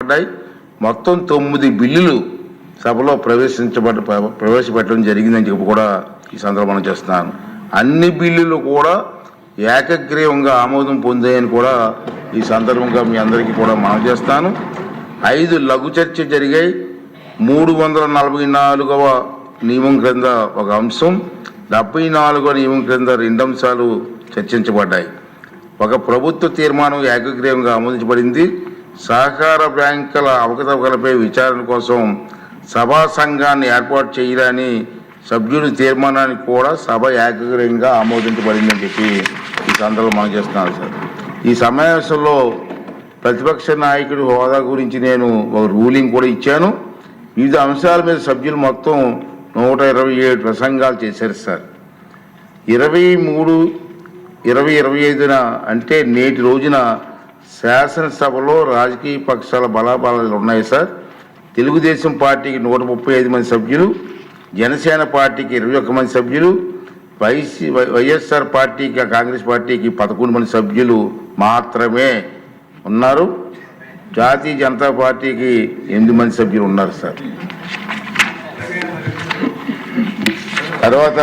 మొత్తం 9 బిల్లులు సభలో ప్రవేశపెట్టడం జరిగిందని చెప్పి కూడా ఈ సందర్భంగా చేస్తున్నాను. అన్ని బిల్లులు కూడా ఏకగ్రీవంగా ఆమోదం పొందాయని కూడా ఈ సందర్భంగా మీ అందరికీ కూడా మనవి చేస్తాను. 5 లఘు చర్చ జరిగాయి. 344వ నియమం క్రింద ఒక అంశం, 74వ నియమం క్రింద 2 అంశాలు చర్చించబడ్డాయి. ఒక ప్రభుత్వ తీర్మానం ఏకగ్రీవంగా ఆమోదించబడింది. సహకార బ్యాంకుల అవకతవకలపై విచారణ కోసం సభా సంఘాన్ని ఏర్పాటు చేయాలని సభ్యుడి తీర్మానానికి కూడా సభ ఏకగ్రీవంగా ఆమోదించబడిందని చెప్పి ఈ సందర్భంలో మనం చేస్తున్నాను సార్. ఈ సమావేశంలో ప్రతిపక్ష నాయకుడి హోదా గురించి నేను ఒక రూలింగ్ కూడా ఇచ్చాను. వివిధ అంశాల మీద సభ్యులు మొత్తం 127 ప్రసంగాలు చేశారు సార్. 23/20/25 అంటే నేటి రోజున శాసనసభలో రాజకీయ పక్షాల బలాబలాలు ఉన్నాయి సార్. తెలుగుదేశం పార్టీకి 135 మంది సభ్యులు, జనసేన పార్టీకి 21 మంది సభ్యులు, వైఎస్ఆర్ పార్టీకి కాంగ్రెస్ పార్టీకి 11 మంది సభ్యులు మాత్రమే ఉన్నారు. జాతీయ జనతా పార్టీకి 8 మంది సభ్యులు ఉన్నారు సార్. తర్వాత